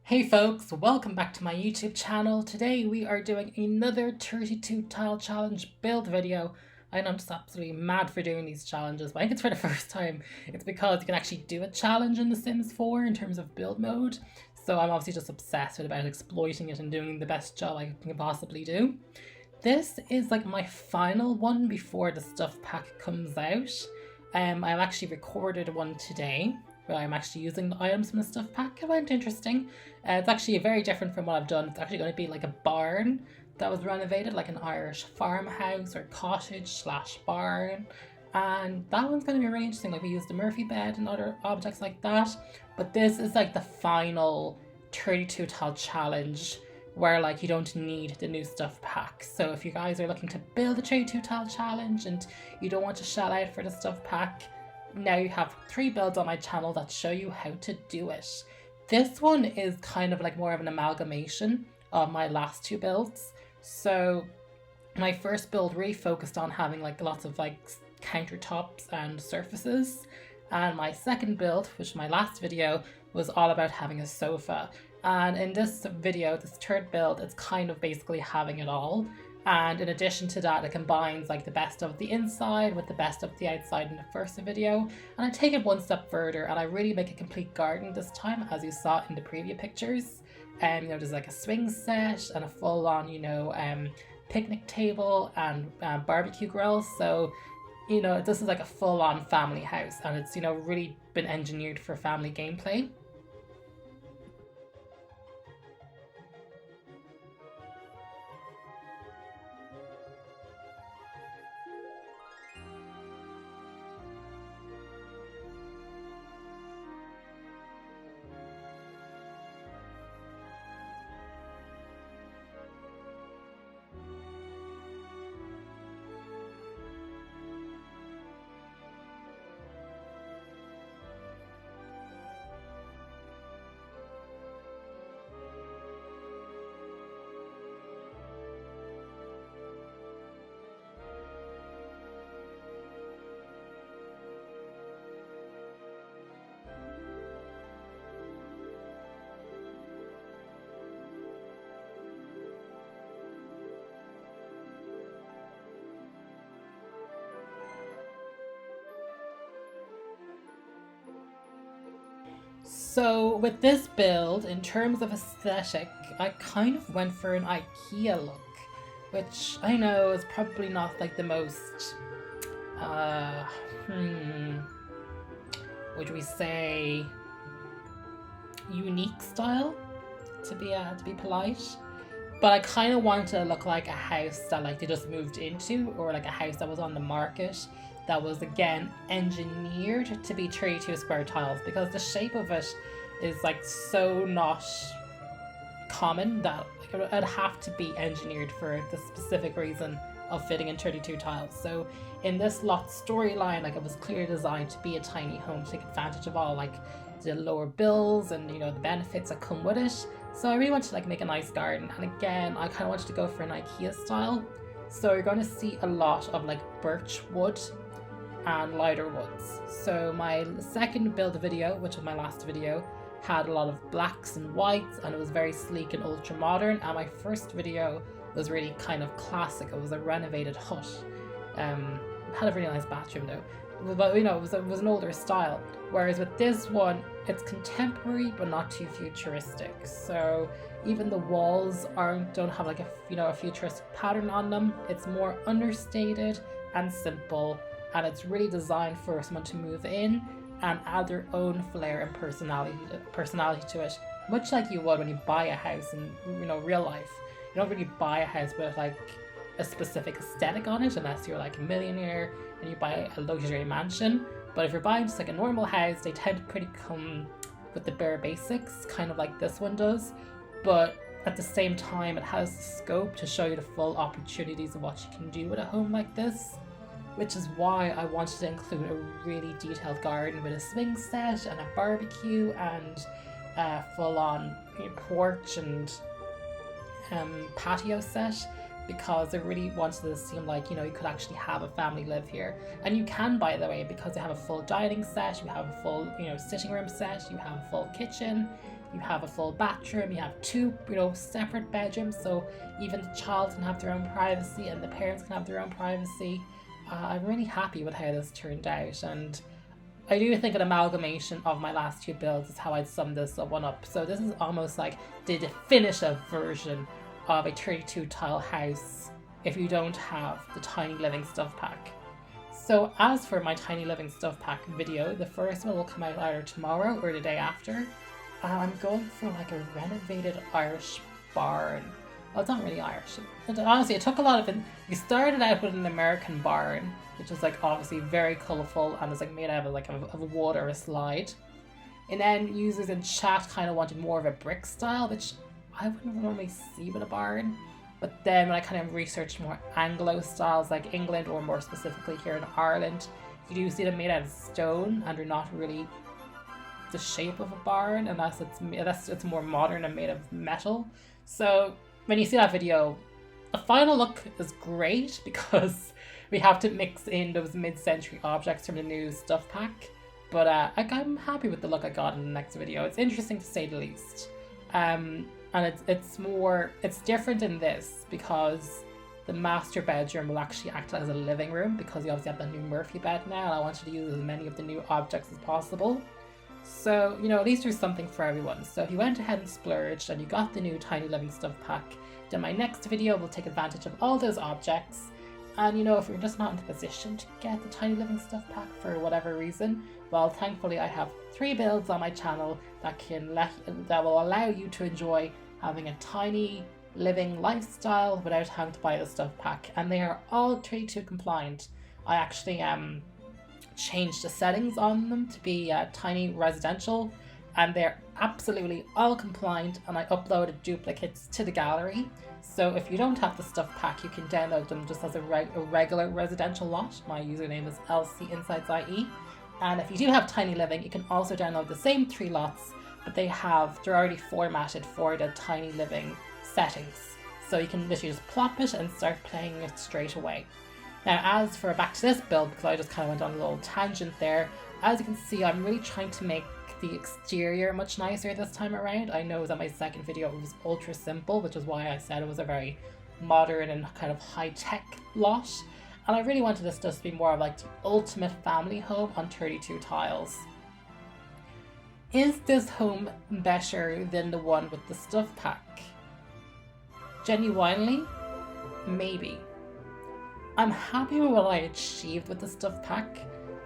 Hey folks, welcome back to my YouTube channel. Today we are doing another 32 tile challenge build video. I know I'm just absolutely mad for doing these challenges, but I think it's for the first time. It's because you can actually do a challenge in The Sims 4 in terms of build mode. So I'm obviously just obsessed about exploiting it and doing the best job I can possibly do. This is like my final one before the stuff pack comes out. I've actually recorded one today where I'm actually using the items from the stuff pack. It went interesting. It's actually very different from what I've done. It's actually going to be like a barn that was renovated, like an Irish farmhouse or cottage / barn. And that one's going to be really interesting. Like we used the Murphy bed and other objects like that. But this is like the final 32 tile challenge where like you don't need the new stuff pack. So if you guys are looking to build a 32 tile challenge and you don't want to shell out for the stuff pack, now you have 3 builds on my channel that show you how to do it. This one is kind of like more of an amalgamation of my last 2 builds. So my first build really focused on having like lots of like countertops and surfaces, and my second build, which is my last video, was all about having a sofa. And in this video, this third build, it's kind of basically having it all. And in addition to that, it combines like the best of the inside with the best of the outside in the first video. And I take it one step further and I really make a complete garden this time, as you saw in the preview pictures. There's like a swing set and a full-on, picnic table and barbecue grill. So, this is like a full-on family house, and it's, really been engineered for family gameplay. So with this build, in terms of aesthetic, I kind of went for an IKEA look, which I know is probably not like the most, would we say, unique style, to be polite. But I kind of wanted to look like a house that like they just moved into, or like a house that was on the market, that was again engineered to be 32 square tiles, because the shape of it is like so not common that like it'd have to be engineered for the specific reason of fitting in 32 tiles. So in this lot storyline, like it was clearly designed to be a tiny home to take advantage of all like the lower bills and the benefits that come with it. So I really wanted to like make a nice garden, and again I kind of wanted to go for an IKEA style. So you're going to see a lot of like birch wood and lighter woods. So my second build video, which was my last video, had a lot of blacks and whites, and it was very sleek and ultra modern. And my first video was really kind of classic. It was a renovated hut. It had a really nice bathroom though, but it was an older style. Whereas with this one, it's contemporary but not too futuristic. So even the walls don't have like a futuristic pattern on them. It's more understated and simple, and it's really designed for someone to move in and add their own flair and personality to it, much like you would when you buy a house in real life. You don't really buy a house with like a specific aesthetic on it unless you're like a millionaire and you buy a luxury mansion. But if you're buying just like a normal house, they tend to pretty come with the bare basics, kind of like this one does. But at the same time, it has the scope to show you the full opportunities of what you can do with a home like this, which is why I wanted to include a really detailed garden with a swing set and a barbecue and a full-on porch and patio set, because I really wanted to seem like, you could actually have a family live here. And you can, by the way, because they have a full dining set, you have a full, sitting room set, you have a full kitchen, you have a full bathroom, you have two, separate bedrooms, so even the child can have their own privacy and the parents can have their own privacy. I'm really happy with how this turned out, and I do think an amalgamation of my last two builds is how I'd sum this one up. So this is almost like the definitive version of a 32 tile house if you don't have the Tiny Living Stuff Pack. So as for my Tiny Living Stuff Pack video, the first one will come out either tomorrow or the day after. I'm going for like a renovated Irish barn. Well, it's not really Irish. Honestly, it took a lot of it. You started out with an American barn, which is like obviously very colourful and is like made out of a wood or a slide. And then users in chat kind of wanted more of a brick style, which I wouldn't normally see with a barn. But then when I kind of researched more Anglo styles like England, or more specifically here in Ireland, you do see them made out of stone and they're not really the shape of a barn unless it's more modern and made of metal. So when you see that video, the final look is great because we have to mix in those mid-century objects from the new stuff pack. But I'm happy with the look I got in the next video. It's interesting to say the least. And it's different in this because the master bedroom will actually act as a living room because you obviously have the new Murphy bed now, and I wanted to use as many of the new objects as possible. So, at least there's something for everyone. So if you went ahead and splurged and you got the new Tiny Living Stuff Pack, then my next video will take advantage of all those objects. And if you're just not in the position to get the Tiny Living Stuff Pack for whatever reason, well, thankfully I have 3 builds on my channel that will allow you to enjoy having a tiny living lifestyle without having to buy the stuff pack, and they are all 32 compliant. I actually changed the settings on them to be tiny residential, and they're absolutely all compliant, and I uploaded duplicates to the gallery. So if you don't have the stuff pack, you can download them just as a regular residential lot. My username is LCInsidesIE. And if you do have Tiny Living, you can also download the same 3 lots, but they're already formatted for the Tiny Living settings. So you can literally just plop it and start playing it straight away. Now, as for back to this build, because I just kind of went on a little tangent there, as you can see, I'm really trying to make the exterior much nicer this time around. I know that my second video was ultra simple, which is why I said it was a very modern and kind of high-tech lot. And I really wanted this just to be more of like the ultimate family home on 32 tiles. Is this home better than the one with the stuff pack? Genuinely, maybe. I'm happy with what I achieved with the stuff pack,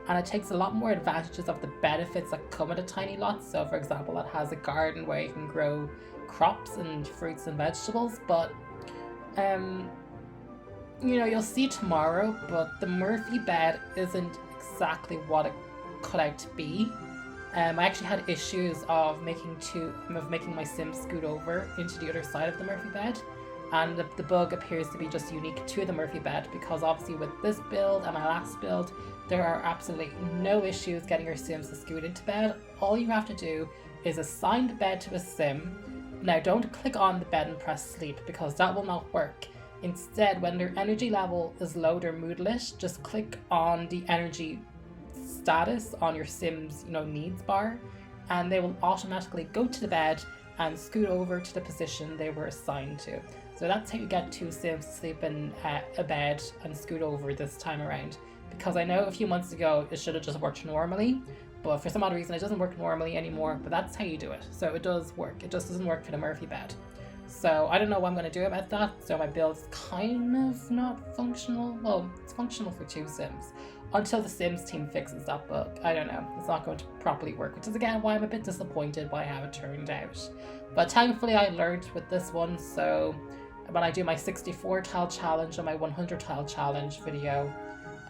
and it takes a lot more advantages of the benefits that come with a tiny lot. So for example, it has a garden where you can grow crops and fruits and vegetables, but you'll see tomorrow, but the Murphy bed isn't exactly what it cut out to be. I actually had issues of making my sim scoot over into the other side of the Murphy bed, and the bug appears to be just unique to the Murphy bed, because obviously with this build and my last build, there are absolutely no issues getting your sims to scoot into bed. All you have to do is assign the bed to a sim. Now don't click on the bed and press sleep, because that will not work. Instead, when their energy level is low or moodless, just click on the energy status on your Sim's needs bar, and they will automatically go to the bed and scoot over to the position they were assigned to. So that's how you get 2 Sims to sleep in a bed and scoot over this time around. Because I know a few months ago it should have just worked normally, but for some odd reason it doesn't work normally anymore, but that's how you do it. So it does work, it just doesn't work for the Murphy bed. So I don't know what I'm going to do about that. So my build's kind of not functional. Well, it's functional for 2 Sims until the Sims team fixes that bug. I don't know. It's not going to properly work, which is again why I'm a bit disappointed by how it turned out. But thankfully I learned with this one. So when I do my 64 tile challenge and my 100 tile challenge video,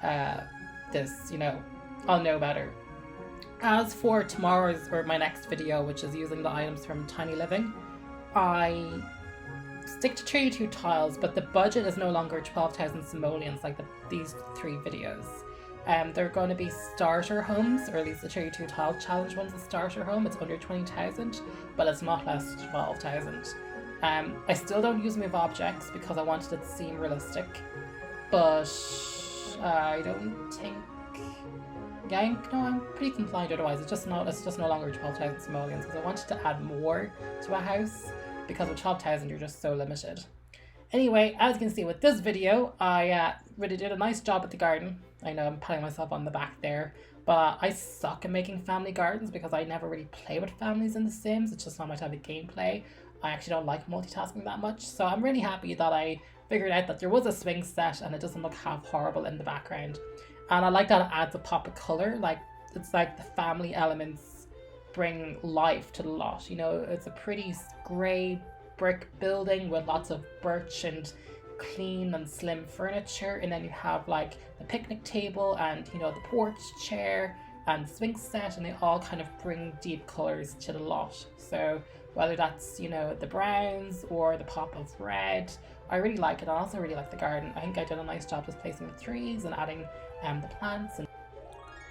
I'll know better. As for tomorrow's or my next video, which is using the items from Tiny Living, I stick to 32 tiles, but the budget is no longer 12,000 simoleons like these 3 videos. They're going to be starter homes, or at least the 32 tile challenge one's a starter home. It's under 20,000, but it's not less than 12,000. I still don't use move objects because I wanted it to seem realistic, but I don't think yeah, I'm pretty compliant otherwise. It's just no longer 12,000 simoleons because I wanted to add more to a house because with 12,000 you're just so limited. Anyway, as you can see with this video, I really did a nice job with the garden. I know I'm patting myself on the back there, but I suck at making family gardens because I never really play with families in The Sims. It's just not my type of gameplay. I actually don't like multitasking that much, so I'm really happy that I figured out that there was a swing set and it doesn't look half horrible in the background. And I like that it adds a pop of colour, like it's like the family elements bring life to the lot. You know, it's a pretty grey brick building with lots of birch and clean and slim furniture, and then you have like the picnic table and, you know, the porch chair and swing set, and they all kind of bring deep colours to the lot. So whether that's, you know, the browns or the pop of red, I really like it. I also really like the garden. I think I did a nice job just placing the trees and adding the plants. And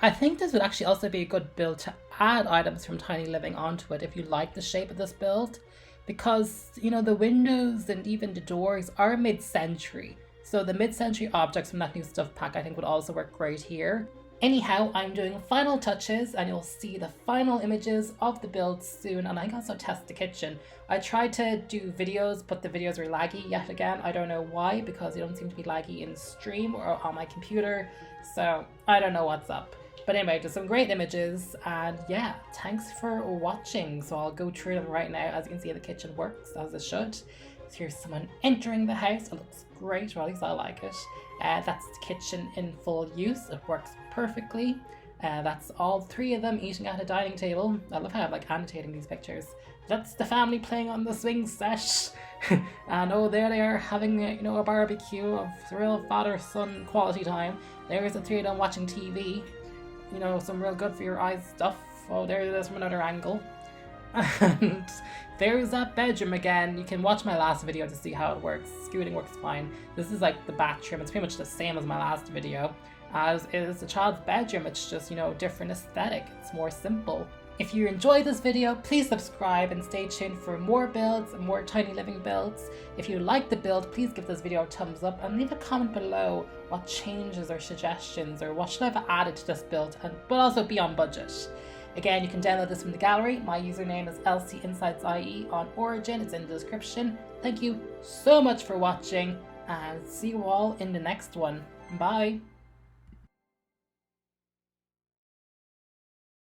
I think this would actually also be a good build to add items from Tiny Living onto it if you like the shape of this build, because, you know, the windows and even the doors are mid-century. So the mid-century objects from that new stuff pack I think would also work great here. Anyhow, I'm doing final touches and you'll see the final images of the build soon, and I can also test the kitchen. I tried to do videos, but the videos were laggy yet again. I don't know why, because they don't seem to be laggy in stream or on my computer, so I don't know what's up. But anyway, just some great images, and yeah, thanks for watching. So I'll go through them right now. As you can see, the kitchen works as it should. So here's someone entering the house. It looks great, or at least I like it. That's the kitchen in full use. It works perfectly. That's all three of them eating at a dining table. I love how I'm like annotating these pictures. That's the family playing on the swing set. And oh, there they are having, you know, a barbecue of real father-son quality time. There's the three of them watching TV. You know, some real good for your eyes stuff. Oh, there it is from another angle. And there's that bedroom again. You can watch my last video to see how it works. Scooting works fine. This is like the bathroom. It's pretty much the same as my last video. As is the child's bedroom. It's just, you know, different aesthetic. It's more simple. If you enjoyed this video, please subscribe and stay tuned for more builds and more Tiny Living builds. If you like the build, please give this video a thumbs up and leave a comment below what changes or suggestions or what should I have added to this build, but also be on budget. Again, you can download this from the gallery. My username is LCInsidesIE on Origin. It's in the description. Thank you so much for watching, and see you all in the next one. Bye!